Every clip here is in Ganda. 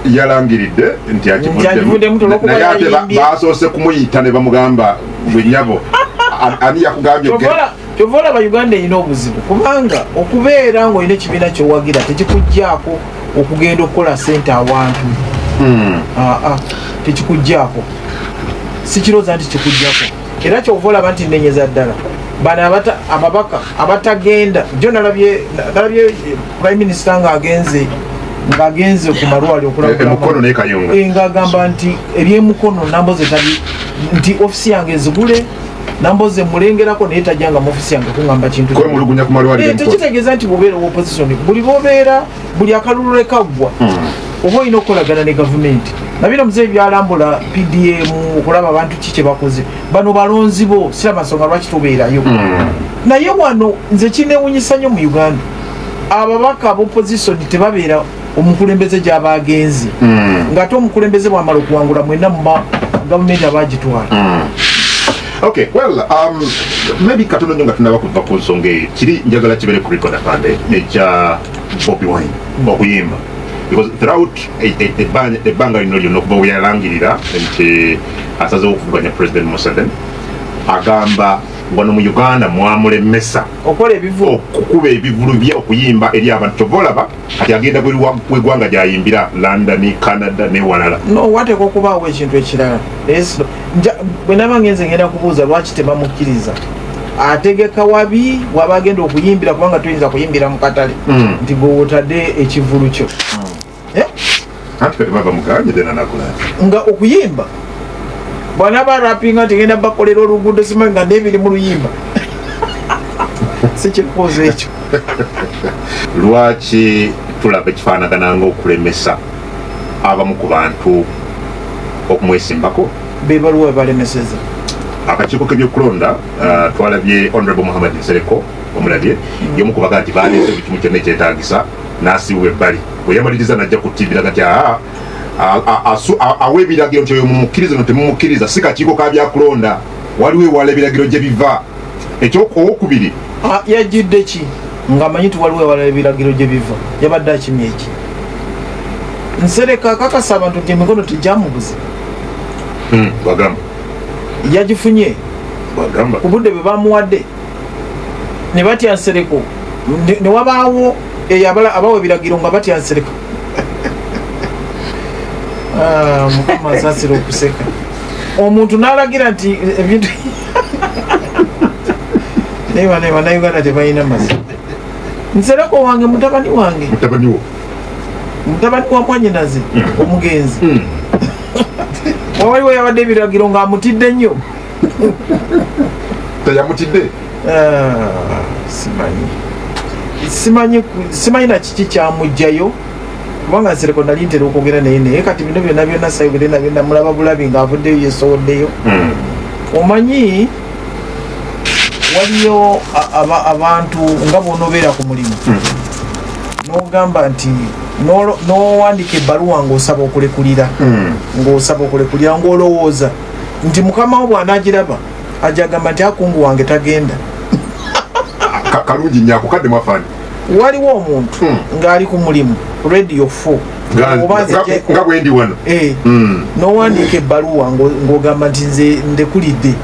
yalangiridde nti akivuddemu naye ate basoose kumuyita ne bamugamba bwenyabo ani yakugambye kyova olaba Uganda erina obuzibu kubanga okubeera ng'olina ekibiina kyowagira tekikugjaako okugenda okukola ssente awantu tekikugjaako sikirooza nti kikugjaako era kyova olaba nti nnenyeza ddala bano ababaka abatagenda jo nalabye Prime Minister ng'agenze ku malwaliro okulabula ng'agamba nti ebyemukono namboze tali nti ofisi yange ezigule namboze mulengerako naye tajjanga mu ofisi yange kuŋŋamba kintu tekitegeeza nti bw'obeera opposition buli bw'obeera buli akalulu lekaggwa oba olina okukolagana ne gavumenti nabino muzeeyi byalambula PDM okulaba abantu ki kye bakoze bano balonzi bo siraba nsonga lwaki tubeerayo naye wano nze kineewunyisa nnyo mu Uganda ababaka ab'opposition tebabeera omukulembeze gy'aba agenze ng'ate omukulembeze bw'amala okuwangula mwenna mu gavumenti abagitwala. Okay, well, maybe katono nnyo nga tunaba kuva ku nsonga eyo kiri njagala kibeere ku record afande ekya Bobi Wine okuyimba because throughout ebbanga lino lyonna okuva we yalangirira nti asazeewo okuvuganya President Museveni agamba wano mu Uganda mwamulemesa okukuba ebivulu bye okuyimba eri abantu kyova olaba kati agenda bw'eggwanga gy'ayimbira London, Canada ne walala. No, wateeka okubaawo ekintu ekirala bwe naba ngenze ngenda kubuuza lwaki tebamukkiriza ategeka wabi waba agenda okuyimbira kubanga tuyinza kuyimbira mu katale nti gwe wotadde ekivulu kyo nga okuyimba bw'anaaba rapinga tegenda bakolera oluguudo simanyi nga n'ebiri mu luyimba sikikuuza ekyo lwaki tulaba ekifaanagana ng'okulemesa abamu ku bantu okumwesimbako be baluwa balemeseza akakiiko k'ebyokulonda twalabye Honorable Muhammad Nsereko omulabye y'omu ku baga nti baleese buli kimu kyonna ekyetaagisa n'asiibwa ebbali bwe yamaliriza najja ku TV nti awa ebiragiro nti oyo mumukkiriza no temumukkiriza si kakiiko ka byakulonda waliwo ewala ebiragiro gye biva ekyokubiri yajjidde ki nga manyi ti waliwo ewala ebiragiro gye biva yabadde akimya eki Nsereka akakasa abantu nti emikono tegyamubuze bagamba yagifunye ku budde bwe bamuwadde ne batya Nsereko ne wabaawo abawa ebiragiro nga batya Nsereko mukama asasira okuseka omuntu n'alagira nti ebintu naye Uganda tebalina mazima Nsereko wange mutabani wange mutabani wa mwanyinaze omugenzi waliwo yabadde ebiragiro ng'amutidde nnyo teyamutidde simanyi na kiki kyamugjayo kubanga Nsereko nali ntera okwogera naye kati bino byonna byonna sayogere nabyo namulaba bulabi ng'avuddeyo yesowoddeyo omanyi waliyo abantu nga bw'onoobeera ku mulimu n'ogamba nti n'owandika ebbaluwa ng'osaba okulekulira ng'olowooza nti mukama wo bw'anaagiraba ajagamba nti akungu wange tagenda kalungi nnyako kadde mwafani waliwo omuntu ng'ali ku mulimu radio 4 nga bwendi wano n'owandika ebbaluwa ng'ogamba nti nze ndekulidde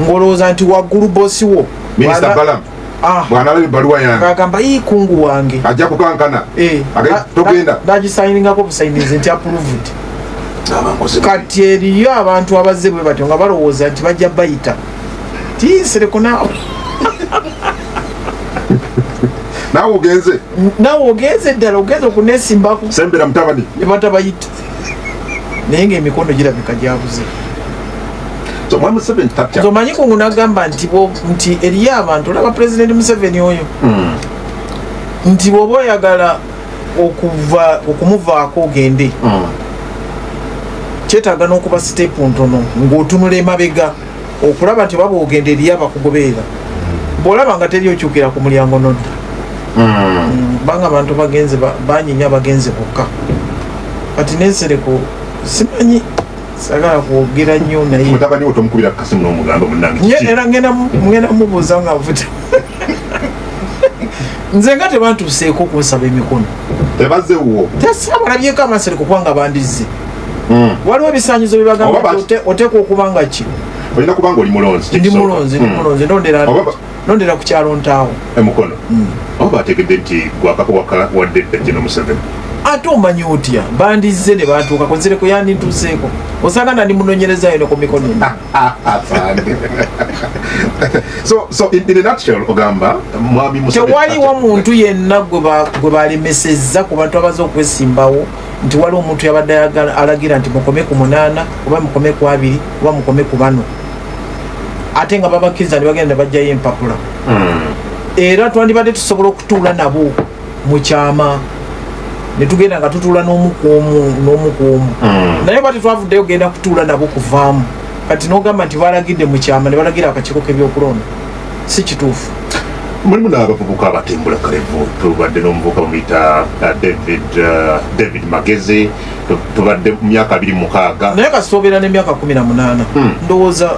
ng'olowooza nti waggulu bosi wo Minisita Balaam bw'analaba ebbaluwa yange agamba kungu wange ajja kukankana togenda nagisayiningako busayinize nti approved kati eriyo abantu abazze bwe batyo nga balowooza nti bajja bayita ti Nsereko naawe naawe ogenze ddala ogenze okuneesimbako sembera mutabani ne batabayita naye ng'emikono girabika gyabuze omanyi kungu nagamba nti eriyo abantu olaba President Museveni oyo nti bw'oba oyagala okumuvaako ogende kyetaaga n'okuba siteepu ntono ng'otunula emabega okulaba nti baba ogenda eriyo abakugoberera bw'olaba nga teri okyukira ku mulyango nodda kubanga abantu bagenze banyinya bagenze bokka kati n'Nsereko simanyi sagala kwogera nnyo naye mutabani wo tomukubira kasimu n'omugamba munnange era ngenda mubuuza nga nvuta nze nga tebantuuseeko kunsaba emikono tebazewo tasabalabyeko amasereko kubanga bandizze waliwo ebisaanyizo byebagamba oteekwa okubanga ki olina kubanga oli mulonzi ndi mulonzi nondera ku kyalo ntaawo emukono oba bategedde nti gwakakowaka wadde General Museveni ate omanyi otya bandizze ne batuuka konzireko yandintuuseeko osanga nandi munonyerezayo ne ku mikono so in a nutshell ogamba mwami Museveni tewaliwo muntu yenna gwe balemesezza ku bantu abaza okwesimbawo nti waliwo omuntu yabadde alagira nti mukome ku 8 oba mukome ku 2 oba mukome ku 4 ate nga babakkiriza ne bagenda ne bajjayo empapula era twandibadde tusobola okutuula nabo mu kyama ne tugenda nga tutuula n'omukuomu naye bati twavuddeyo genda kutuula nabo kuvaamu kati n'ogamba nti balagidde mu kyama ne balagira akakiiko k'ebyokulonda si kituufu. Mulimu n'abavubuka abatembula kalevu tubadde n'omuvubuka bamuyita David Magezi tubadde mu myaka 26 naye kasitoobeera n'emyaka 18 ndowooza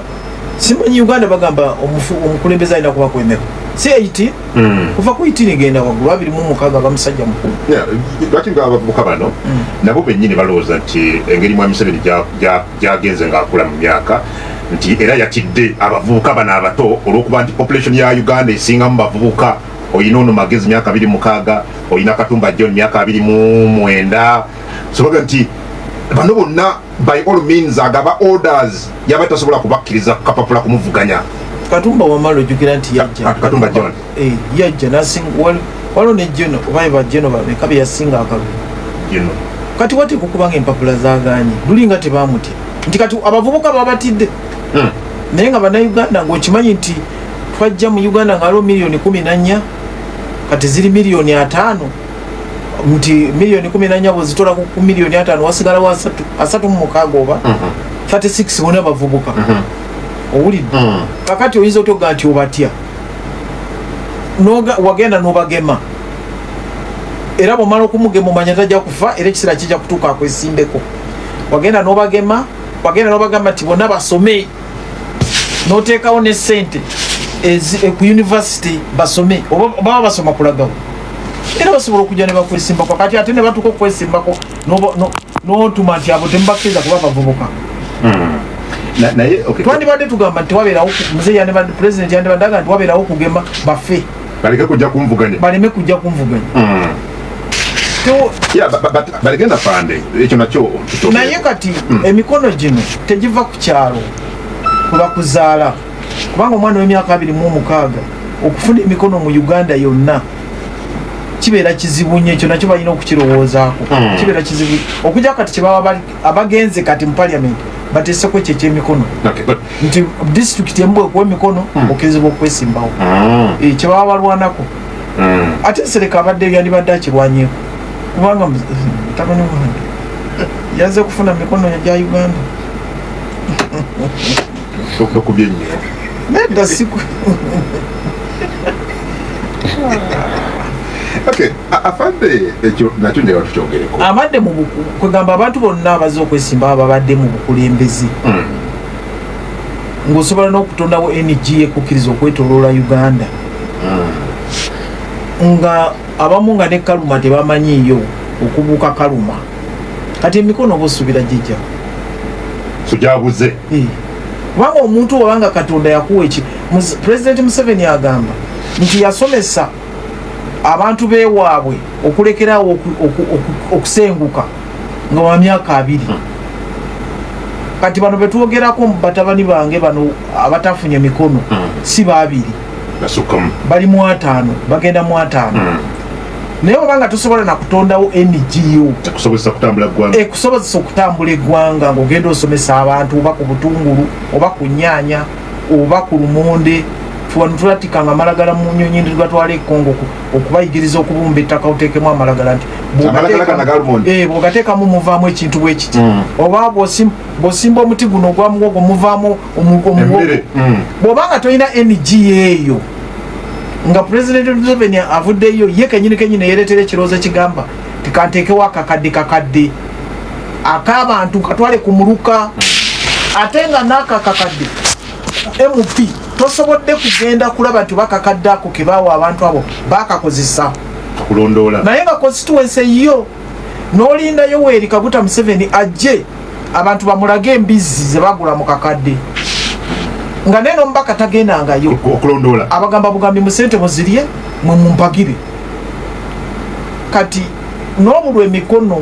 simanyi Uganda bagamba omukulembeze alina kuba kwemeka si 80 kuva ku 18 genda waggulu 26 bamusajja mukulu lwaki nga abavubuka bano nabo bennyini balowooza nti engeri mwami Museveni gyagenze ng'akula mu myaka nti era yakidde abavubuka bano abato olw'okuba nti population ya Uganda esingamu bavubuka oyina ono Magezi myaka 26 oyina Katumba John myaka 29 sobaga nti bano bonna by all means agaba orders yaba tasobola kubakkiriza kapapula kumuvuganya. Katumba wamalo jukira nti yajja Katumba John yajja nasinga walo ne John oba John bamekabe yasinga akalu John kati wati kukubanga empapula zaganye lulinga tebamuti nti kati abavubuka babatidde naye nga bannayuganda ng'okimanyi nti twajja mu Uganda ng'aliwo miliyoni 14 kati ziri miliyoni 5 nti miliyoni 14 bwezitola ku miliyoni 5 wasigalawo 36 oba 36 bonna bavubuka owulidde kakati oyinza otogga nti obatya wagenda n'obagema era bw'omala okumugema omanya tajja kufa era ekiseera kijja kutuuka akwesimbeko wagenda n'obagema wagenda n'obagamba nti bonna basome n'oteekawo ne ssente ku university basome oba basoma kulagawo era basobola okujja ne bakwesimbako kati ate ne batuuka okwesimbako n'otuma nti abo temubakkiriza kuba bavubuka twandibadde tugamba nti wabeerawo muzeeyi pulezidenti yandibaddaga nti wabeerawo okugema baffe baleme kujja kumvuganya baligenda fande ekyo nakyo naye kati emikono gino tegiva ku kyalo kuba kuzaala kubanga omwana w'emyaka 26 okufuna emikono mu Uganda yonna kibeera kizibu nnyo ekyo nakyo balina okukirowoozaako kibeera kizibu okujja kati kyebaba abagenze kati mu parliament bateeseko ekyo ekyemikono nti disitulikiti emu bwekuwa emikono okkirizibwa okwesimbawo kyebaba balwanako ate Sereka abadde yandibadde akirwanyeeko kubanga mutabani wange yazze kufuna mikono gya Uganda okubye nnyo nedda siku afande ekyo nakyo ndewa tukyogereko abadde mu kwegamba abantu bonna abaze okwesimba babadde mu bukulembeze ng'osobola n'okutondawo NG ekukkiriza okwetoloola Uganda nga abamu nga ne Kaluma tebamanyiiyo okubuuka Kaluma kati emikono oba osuubira gijja sugyabuze kubanga omuntu obanga Katonda yakuwa eki Pulezidenti Museveni agamba nti yasomesa abantu beewaabwe okulekerawo okusenguka nga wa myaka 2 kati bano betwogerako mu batabani bange bano abatafunye mikono si babiri bali mu 5 bagenda mu 5 naye obanga tosobola nakutondawo NGO ekusobozesa okutambula eggwanga ng'ogenda osomesa abantu oba ku butungulu oba ku nnyaanya oba ku lumonde tuwanu tulatikanga amalagala mu nnyonyi ndigatwala ekongo okubayigiriza okubumba ettaka oteekemu amalagala nti bw'ogateekamu muvaamu ekintu bwe kiti oba bw'osimba omuti guno ogwa muwogo muvaamu omuwogo bw'obanga tolina NGO eyo nga Pulezidenti Museveni avuddeyo ye kenyini yeeretera ekirowoozo ekigamba tikanteekewo akakadde ak'abantu katwale ku muluka ate nga n'akakakadde MP tosobodde kugenda kulaba nti bakakadde ako ke baawa abantu abo bakakozesa kulondola naye nga constituency yo n'olinda Yoweri Kaguta Museveni ajje abantu bamulage embizi ze bagula mu kakadde nga neno mbaka tagendangayo okulondola abagamba bugambi mu sente muzirye mwe mumpagire kati n'obulwa emikono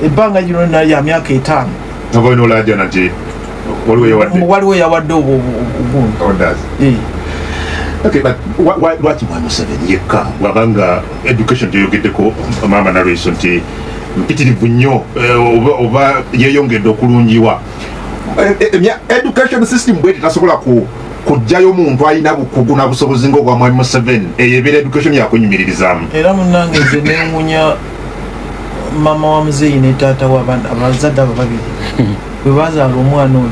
ebbanga lino ya myaka 5 nabaino laja nati waliwo yawadde obugundi. Okay, but lwaki mwami Museveni yekka wabanga education gyoyogeddeko maama nalweso nti mpitirivu nnyo oba yeyongedde okulungiwa education system bweti tasobola kujjayo omuntu alina bukugu na busobozi ng'obwa mwami Museveni eyo ebeera education yakunyumiririzaamu. Era munnange nze nengunya mama wa muzeeyi ne taata abazadde abo babiri bwe bazaala omwana oyo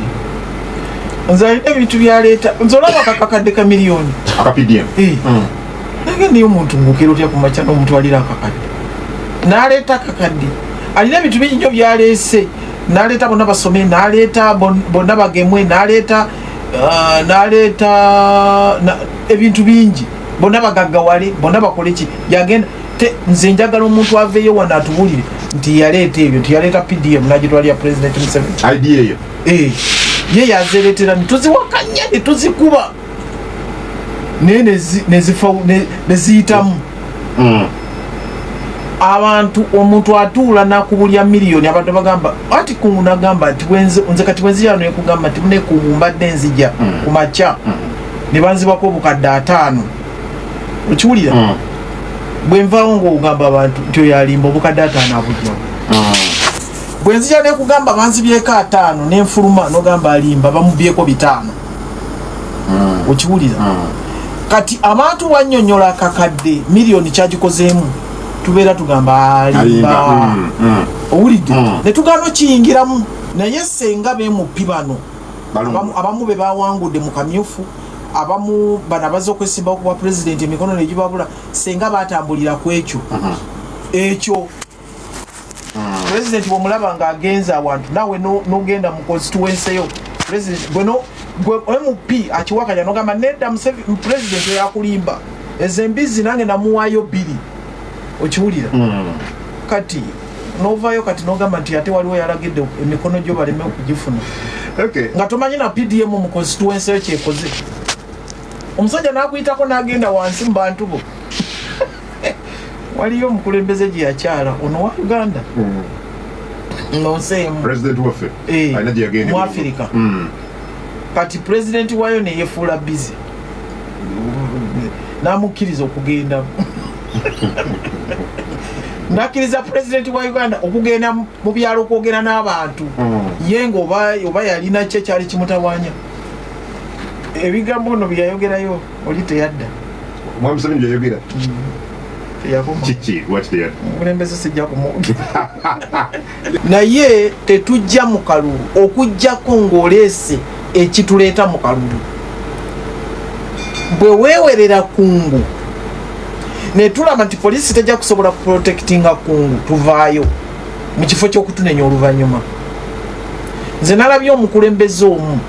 nze alina ebintu byaleeta nze olaba kakakadde ka miliyoni akapdm nange niyo omuntu ngukera otya ku makya n'omuntu alira akakadde n'aleeta akakadde alina ebintu bingi nnyo byaleese n'aleeta bonna basome n'aleeta bonna bagemwe n'aleeta ebintu bingi bonna bagaggawale bonna bakole ki yagenda nze njagala omuntu aveeyo wano atubulire nti yaleeta ebyo tiyaleeta pdm nagitwalira president Museveni idea eyo ye yazereetera nituziwakanya netuzikuba naye neziyitamu abantu omuntu atuula nakubulya miliyoni abantu bagamba ati kungu nagamba nti nze kati bwenziyano ekugamba nti munekubumbadde nzija ku makya ne banzibako obukadde 5 okiwulira bwenvaawo ngaogamba abantu nti oyo alimba obukadde 5 abujja bwenzija nekugamba banzibyeko 5 nenfuluma nogamba alimba bamubyeko 5 okiwulira kati abantu banyonyola akakadde miliyoni kyagikozeemu tubeera tugamba alimba owulidde netugano kiyingiramu naye senga bemupi bano abamu be bawangudde mu kamyufu abamu bana baza okwesimbawo kuba pulezidenti emikono negibabula senga batambulira ku ekyo ekyo pulezidenti bwomulaba nga agenza awantu nawe nogenda mu constituency yo gwe MP akiwakanya nogamba nedda pulezidenti yakulimba ezo embizi nange namuwaayo 2 okiwulira kati novayo kati nogamba nti ate waliwo yalagidde emikono gyo baleme okugifuna nga tomanyi na PDM mu constituency yo kyekoze omusajja nakuyitako nagenda wansi mu bantu bo waliyo omukulembeze gye yakyala ono wa Uganda nonseemu president waffe alina gye yagenda mu Africa kati president wayo neyefuula busy namukkiriza okugenda nakkiriza president wa Uganda okugenda mu byalo okwogera n'abantu ye nga oba yalina kye kyali kimutawanya ebigambo ono byayogerayo oli teyadda mwami Museveni byayogera mulembeze sijja kumwogera naye tetujja mu kalulu okujjako ng'oleese ekituleeta mu kalulu bwe weewerera kungu netulaba nti poliisi tejja kusobola kuprotectinga kungu tuvaayo mu kifo ky'okutunenya oluvannyuma nze nalabye omukulembeze omu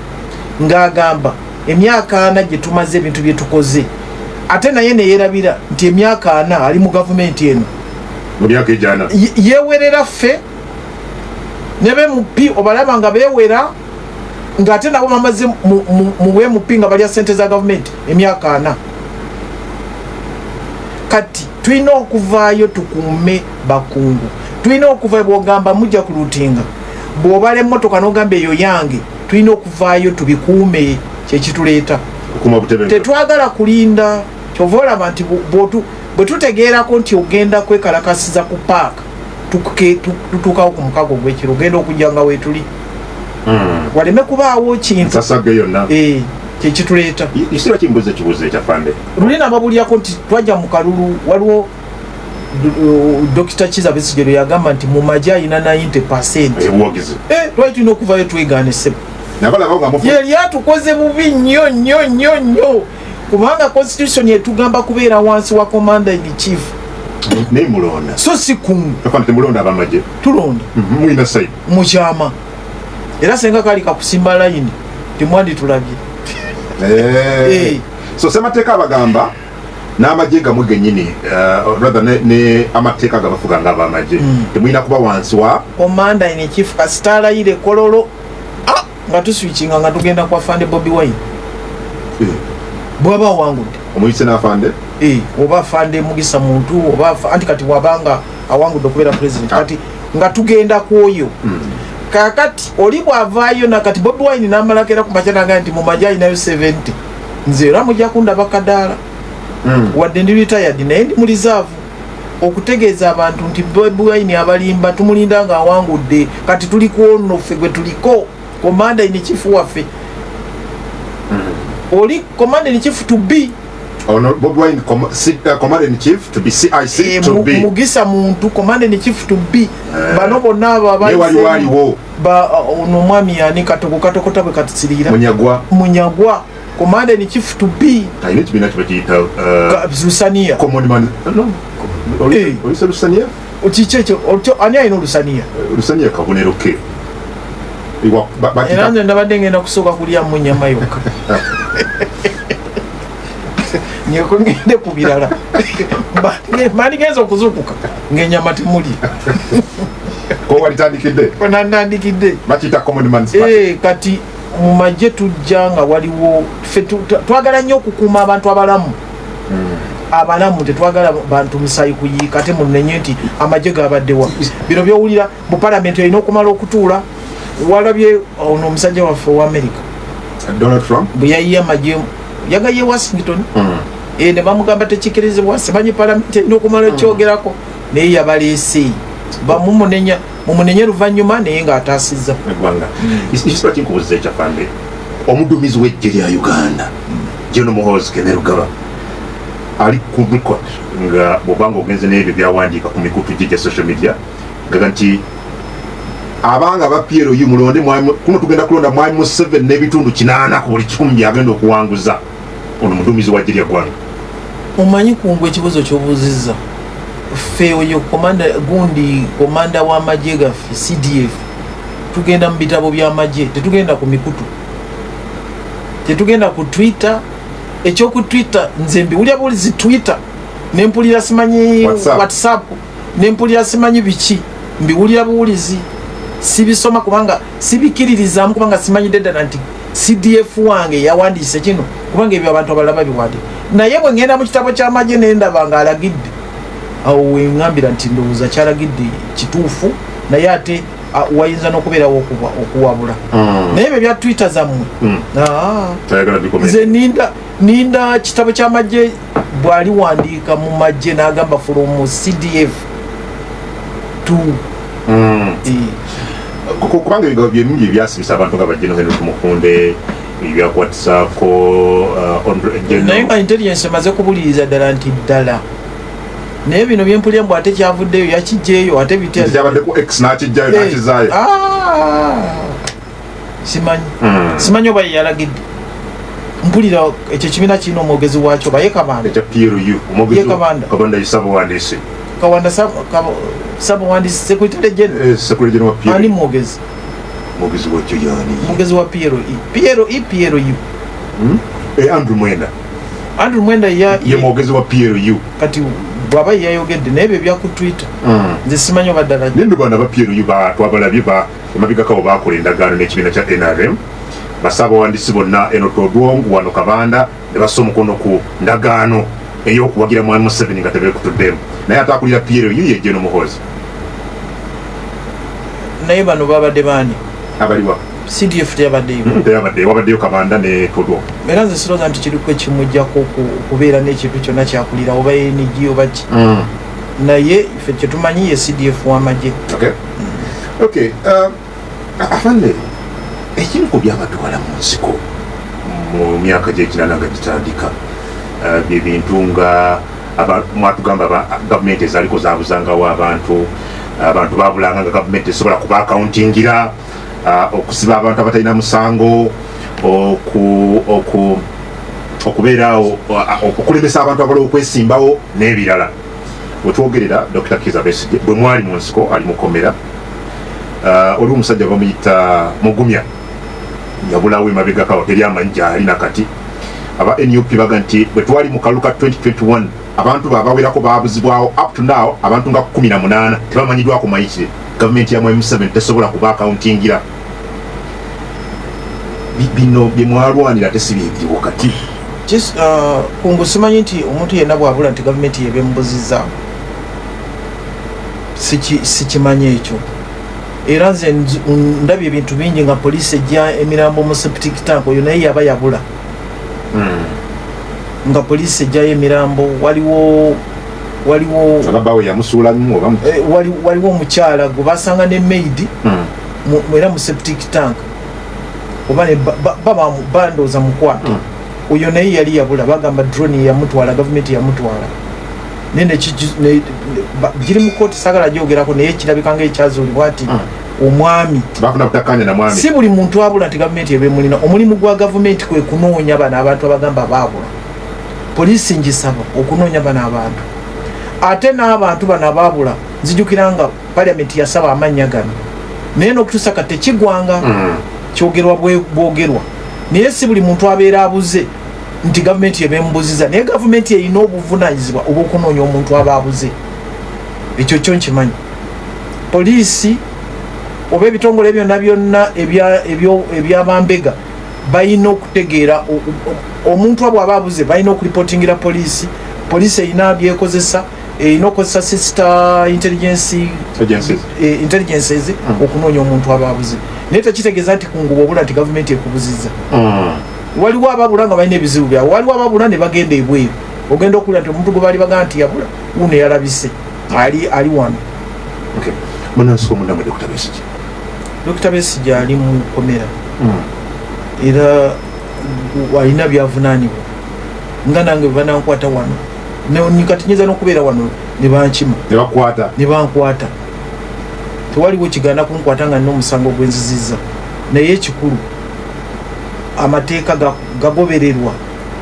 ng'agamba emyaka 4 gye tumaze ebintu bye tukoze ate naye neyerabira nti emyaka 4 ali mu gavumenti eno mu myaka ejana yewerera ffe ne bemupi obalaba nga beewera ng'ate nabo bamaze mu bemupi nga balya ssente za gavumenti emyaka 4 kati tulina okuvaayo tukuume bakungu tulina okuvaayo bwogamba mujja ku lutinga bw'obala emmotoka n'ogamba eyo yange tulina okuvaayo tubikuume kyekituleeta tetwagala kulinda kyova olaba nti bwe tutegeerako nti ogenda kwekalakasiza ku paaka tutuukawo ku mukago gw'ekiro ogenda okujja nga weetuli waleme kubaawo kintu kyekituleeta isira kimbuze kibuze ekyafande lulina ababulyako nti twajja mu kalulu waliwo Dr. Kiza Besigye yagamba nti mu majja ayina 90% twali tulina okuvayo twegaanise yali atukoze bubi nnyo kubanga constitution yetugamba kubeera wansi wa commander in chief naye mulonda so si kungu temulonda abamagye tulonda mulina saidi mukyama era senga kali kakusimba layini timwandi tulabye so semateeka abagamba n'amagye gamwe gennyini rather ne amateeka gabafuga ng'abamagye temulina kuba wansi wa commander in chief kasitalayire kololo nga tuswitchinga nga tugenda kwa Fande Bobi Wine bwaba wangudde omuyise n'afande oba Fande Mugisa muntu oba anti kati wabanga awangudde okubeera president kati nga tugenda kwoyo kakati oli bwavaayo nakati Bobi Wine n'amalakera ku makyanaga nti mu majja alinayo 70 nze era mujja kundaba kadaala wadde ndi retired naye ndi mu reserve okutegeeza abantu nti Bobi Wine abalimba tumulinda nga awangudde kati tuliko nno ffe gwe tuliko commander in chief waffe oli commander in chief to be ono Bobi Wine commander in chief to be CIC to be Mugisa muntu commander in chief to be bano bonna waliwo ono mwami yani katokota bwe katisirira munyagwa commander in chief to be ayine kibina kibakiyita Lusania common man no oyise Lusania ochichecho ani ayina Lusania kabonero ke era nze ndabadde ngenda kusooka kulya mu nnyama yokka nyeko ngende ku birala mandigenza okuzuukuka ng'ennyama temuli ko walitandikidde nandikidde bakiyita common man kati mu magye tujja nga waliwo twagala nnyo okukuuma abantu abalamu tetwagala bantu musayi kuyiika ate munenye nti amagye gabaddewa bino byowulira mu palamenti olina okumala okutuula walabye ono omusajja waffe wa America Donald Trump bwe yayiye amagye yagaye Washington ne bamugamba tekikirizibwa simanyi palamenti erina okumala ekyogerako naye yabaleese mumunenye luvannyuma naye ng'ataasizza eggwanga ekisula kinkubuuza ekyafande omuduumizi w'eggye lya Uganda General Muhoozi Kainerugaba ali ku record nga bw'obanga ogenze n'ebyo byawandiika ku mikutu gye gya social media gaga nti abanga ba PLU mulonde kuno tugenda kulonda mwami mu 7 n'ebitundu 8 ku buli 10 byagenda okuwanguza ono muduumizi wa ggye lya ggwanga omanyi kungwe ekibuzo ky'obuuzizza ffe oyo komanda w'amagye gaffe CDF tugenda mu bitabo by'amagye tetugenda ku mikutu tetugenda ku Twitter ekyoku Twitter nze mbiwulira bulizi Twitter nempulira simanyi WhatsApp nempulira simanyi biki mbiwulira bulizi sibisoma kubanga sibikiririzamu kubanga simanyi ddala nti CDF wange yawandiise kino kubanga ebyo abantu abalaba biwandika naye bwe ngenda mu kitabo ky'amagye nendaba nga alagidde awo wengambira nti ndowooza kyalagidde kituufu naye ate wayinza n'okubeerawo okuwabula naye ebyo bya Twitter zammwe nze ninda kitabo ky'amagye bw'ali wandiika mu magye n'agamba from CDF to kubanga ebigabo byebingi ebyasibisa abantu nga bajjeno Henry Tumukunde ebyakwatisaako naye nga intelligence emaze kubuliriza ddala nti ddala naye bino byempulira mbw ate kyavuddeyo yakijjeeyo ate bityabaddeko X n'akijjayo n'akizaayo simanyi oba yeyalagidde mpulira ekyo kibiina kirina omwogezi wakyo baye Kabanda ekya PLU omwogezi Kabanda yisabuwandiisi Kawanda sabuwandiisi Secretary General wa PLU ani mwogezi wakyo yani mwogezi wa PLU Andrew Mwenda ye mwogezi wa PLU kati bwaba yayogedde naye ebyo bya ku Twitter nze simanyi oba ddala nendo bana ba PLU twabalabye emabigakabo bakola endagaano n'ekibiina kya NRM basaabawandiisi bonna Enoch Odwongu wano Kabanda ne bassa omukono ku ndagaano ey'okuwagira mwami Museveni nga tebeekutuddemu naye ate akulira PLU ye General Muhoozi naye bano babadde baani abaliwa CDF wabaddeyo Kabanda ne Odwongu era nze sirowooza nti kiriko ekimujjako okubeera n'ekintu kyonna kyakulira oba NG oba ki naye ife kyetumanyi ye CDF w'amagye afande ekimu ku byabatwala mu nsiko mu myaka gy'ekinaana nga gitandika bye bintu nga mwatugamba gavumenti ezaaliko zaabuzangawo abantu babulanga nga gavumenti esobola kuba akawuntingira okusiba abantu abatalina musango okubeerawo okulemesa abantu abala okwesimbawo n'ebirala wetwogerera Dr. Kizza Besigye bwe mwali mu nsiko ali mukomera oliwo omusajja bamuyita Mugumya yabulawo emabegakawo teri amanyi gyali nakati aba NUP baga nti bwe twali mu kaluka 2021 abantu babawerako babuzibwawo up to now abantu nga 18 tebamanyidwako mayitire gavumenti ya M7 tesobola kuba accountingira bino bye mwalwanira tesibiriwo kati kungu simanyi nti omuntu yenna bwabula nti gavumenti yebembuzizza sikimanyi ekyo era nze ndabye ebintu bingi nga poliisi ejja emirambo mu septic tank oyo naye yaba yabula nga poliisi ejjayo emirambo waliwo omukyala gwe basanga ne maid era mu septic tank oba bandooza mukwata oyo naye yali yabula bagamba drone yamutwala gavumenti yamutwala nene giri mu kooti sagala gyogerako naye kirabikanga ekyazuulibwa ati omwami si buli muntu abula nti gavumenti ebemulina omulimu gwa gavumenti kwe kunoonya bano abantu abagamba baabula poliisi ngisaba okunoonya bano abantu ate n'abantu bano abaabula nzijukira nga paliamenti yasaba amannya gano naye n'okutuusa kati tekigwanga kyogerwa bwogerwa naye si buli muntu abeera abuze nti gavumenti ebembuziza naye gavumenti erina obuvunaanyizibwa obw'okunoonya omuntu aba abuze ekyo kyo nkimanyi poliisi oba ebitongole byonna byonna ebyabambega balina okutegeera omuntu abo aba abuze balina okuripotingira poliisi erina byekozesa erina okukozesa sister intelligences okunoonya omuntu aba abuze naye tekitegeeza nti kunguba obula nti gavumenti ekubuzizza waliwo ababula nga balina ebizibu byabwe waliwo ababula ne bagenda ebweru ogenda okulira nti omuntu gwe baali bagamba nti yabula uno yalabise ali wano Dr. Besigye ali mu komera era alina byavunaanibwa nga nange bwe banankwata wano kati nyinza n'okubeera wano ne bankwata tewaliwo kigaana kunkwata nga nina omusango gwenzizizza naye ekikulu amateeka gagobererwa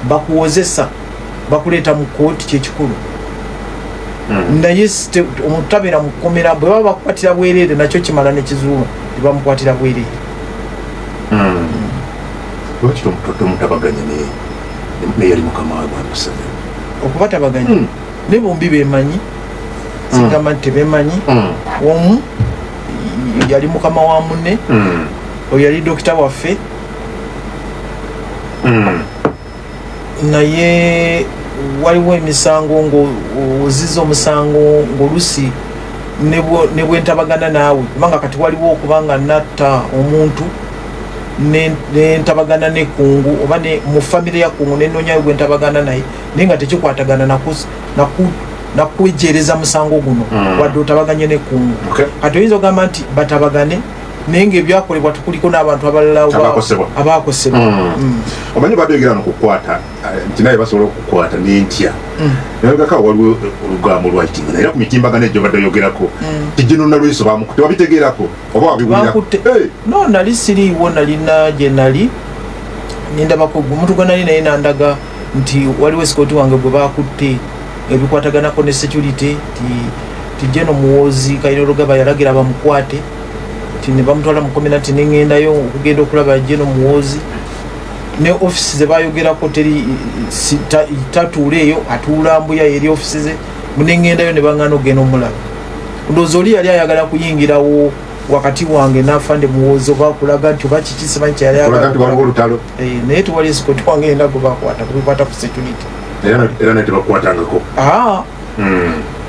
bakuwozesa bakuleeta mu kooti kyekikulu naye omutabeera mu kkomera bwe baba bakukwatira bwereere nakyo kimala nekizuula tebamukwatira bwereere lwaki tomutabaganya neyali mukama wa Museveni okubatabaganya ne bombi bemanyi sigamba nti tebemanyi omu yali mukama wa munne oyo yali dokita waffe naye waliwo emisango ng'oziza omusango ng'olusi ne bwentabagana naawe kubanga kati waliwo okubanga natta omuntu nentabagana ne kungu oba mu famire ya kungu nenonyayo bwentabagana naye naye nga tekikwatagana nakwejereza musango guno wadde otabaganye ne kungu kati oyinza ogamba nti batabagane naye ngaebyakolebwa tukuliko n'abantu abalala abakosebwa omanyi babyogera nokukwata nti naye basobola okukwata nentya nayogaka waliwo olugambo lwayitinga naye ku mitimbagano egyo badde oyogerako tijino nalweso bamukute wabitegerako oba wabiwulirako no nali siriiwo nalina gye nali nindabako omuntu gwe nali naye nandaga nti waliwo esikoti wange gwe bakutte ebikwataganako ne security tijeno muwozi Kayino Lugaba yalagira bamukwate ne bamutwala mu community nengendayo okugenda okulaba jeno muwozi ne office ze bayogerako teri tatuuleeyo atuula mbuya eri office ze munengendayo ne bangana ogenda omulaba ndowooza oli yali ayagala kuyingirawo wakati wange nafande muwozi oba kulaga nti oba kiki simanyi kyeyali naye tewali esikoti wange yenda gwe bakwata kubikwata ku security era naye tebakukwatangako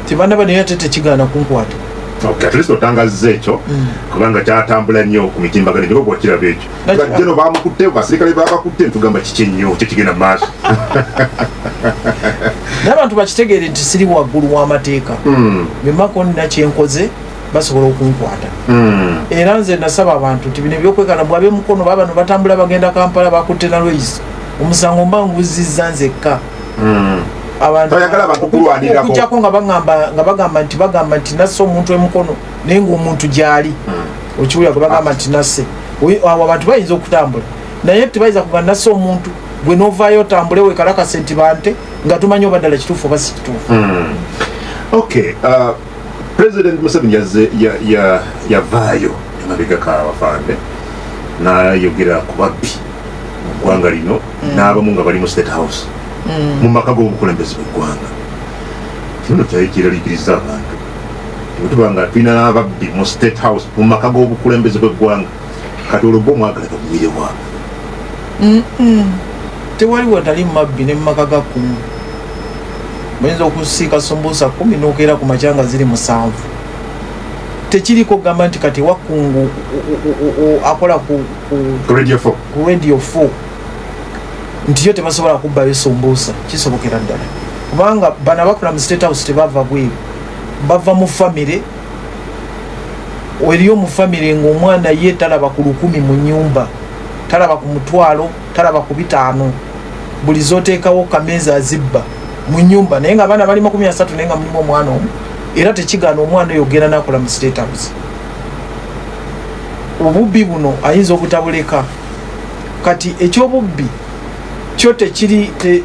tebanaba naye ate tekigaana kunkwata at least otangazza ekyo kubanga kyatambula nnyo ku mitimbagano nyo bwokiraba ekyo jeno bamukutte basirikale babakutte ntugamba kiki ennyo kyekigenda mu maaso n'abantu bakitegeere nti siri waggulu w'amateeka bemako nina kyenkoze basobola okunkwata era nze nasaba abantu nti bino ebyokwekana bwabe mukono babano batambula bagenda Kampala bakutte na Lois omusango mba nguzizza nzekka okujjako nga bagamba nti nasse omuntu emukono naye ngaomuntu gyali okiwulira gwe bagamba nti nasse awo abantu bayinza okutambula naye tebayinza kuga nasse omuntu gwe novaayo otambule wekalakase nti bante nga tumanyi oba ddala kituufu oba si kituufu. President Museveni yavaayo emabega k'abafande n'ayogera ku babbi eggwanga lino n'abamu nga bali mu State House mu maka g'obukulembeze bw'eggwanga. Kino kiraliikiriza abantu bwetuba nga tulina n'ababbi mu State House mu maka g'obukulembeze bw'eggwanga kati olwo mwagala gamuwirewa. Tewaliwo tali mabbi ne mumaka ga kumu. Muyinza okusiika sumbuusa 10 n'okeera ku makyanga ziri 7. Tekiriko gamba nti kati Wakungu akola ku Radio 4 nti yo tebasobola kubbayo sumbuusa. Kisobokera ddala kubanga bano abakola mu State House tebava bweru, bava mu famire. Eriyo mu famire ng'omwana ye talaba ku 10 mu nyumba, talaba ku mutwalo, talaba ku 5. Buli zoteekawo kameeza azibba mu nyumba naye nga abaana bali 30 naye nga mulimu omwana omu, era tekigaana omwana oyo ogenda nakola mu State House. Obubbi buno ayinza obutabuleka. Kati ekyobubbi kyo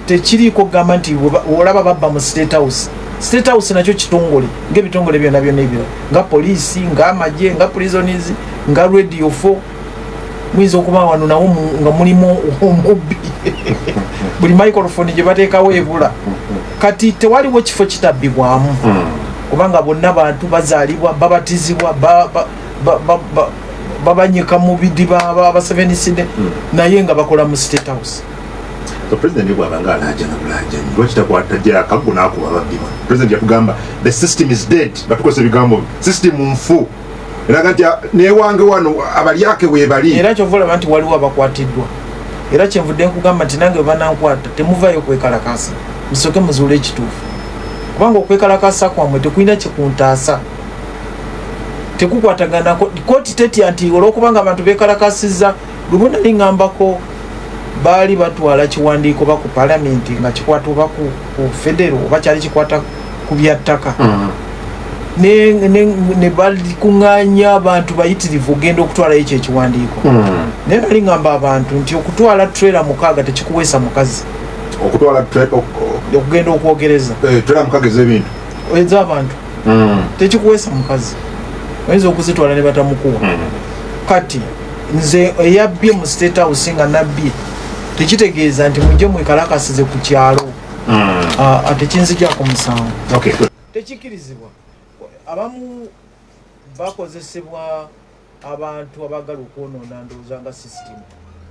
tekiriiko gamba nti olaba babba mu State House. State House nakyo kitongole ng'ebitongole byonna ebyo nga poliisi, nga amagye, nga prisons, nga Radio 4. Muyinza okuba wano nawo nga mulimu omubbi buli microphone gye bateekawo ebula. Kati tewaliwo kifo kitabbibwamu kubanga bonna bantu bazaalibwa, babatizibwa, babanyika mu bidiba abaseveniside naye nga bakola mu State House. So President bw'abanga alaaja na bulaaja lwaki takwata jja akago n'akuba babbiwa. President yatugamba the system is dead, batukozesa ebigambo system nfu. Eraga nti newange wano abalyake weebali. Era kyovula nti waliwo abakwatiddwa. Era kyenvudde nkugamba nti nange banankwata temuvayo kwekalakasa, musooke muzuule ekituufu. Kubanga okwekalakasa kwammwe tekulina kikuntaasa, tekukwatagana kooti tetya nti olwokubanga abantu beekalakasizza. Lumu nali ngambako baali batwala kiwandiiko ba ku palamenti nga kikwata oba ku federo oba kyali kikwata ku byattaka. Ne balikuŋŋaanya abantu bayitirivu ogenda okutwalayo ekyo ekiwandiiko. Naye nali ngamba abantu nti okutwala trailer 6 tekikuweesa mukazi. Okutwala trailer okugenda okwogereza trailer 6 ez'ebintu ez'abantu tekikuweesa mukazi. Oyinza okuzitwala ne batamukuwa. Kati nze eyabbye mu State House nga nabbye tekitegeeza nti mujje mwekalakasize ku kyalo. Tekinzijako musango. Tekikirizibwa. Abamu bakozesebwa abantu abagala okwonoona ndowooza nga system,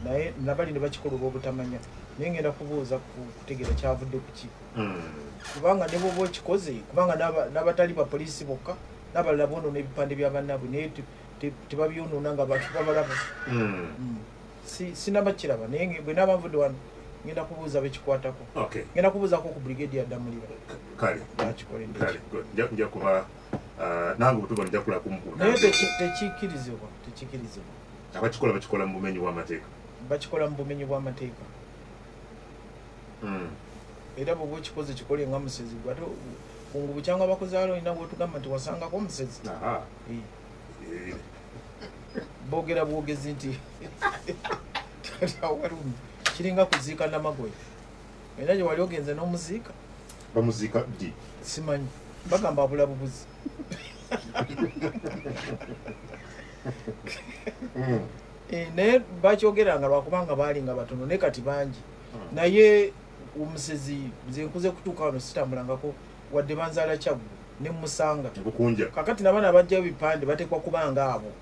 naye nabali ne bakikola olw'obutamanya. Naye ngenda kubuuza kutegeera kyavudde ku ki. Kubanga ne bwoba okikoze, kubanga n'abatali bapoliisi bokka n'abalala boonoona ebipande bya bannaabwe naye tebabyonoona nga bantu babalaba. Sinabakiraba naye bwe naaba nvudde wano ngenda kubuuza bekikwatako. Ngenda kubuuzako ku Brigadier Damulira. Kale nja kuba nange obutuba nja kula kumukulu. Naye tekikirizibwa. Abakikola bakikola mu bumenyi bw'amateeka. Bakikola mu bumenyi bw'amateeka. Era bw'oba okikoze kikole nga musezi ate kungubu kyangwa abakozaalo olina bwotugamba nti wasangako omusezi. Boogera bwogezi nti kiringa kuziika Namagoye. Era gye wali ogenze n'omuziika. Bamuziika ddi? Simanyi. Bagamba abula bubuzi. Naye bakyogeranga lwakubanga baali nga batono ne kati bangi. Naye omusezi nze nkuze kutuuka wano sitambulangako wadde banzaala Kyaggwe ne Musanga. Kakati n'abaana bajjayo bipande bateekwa kubanga abo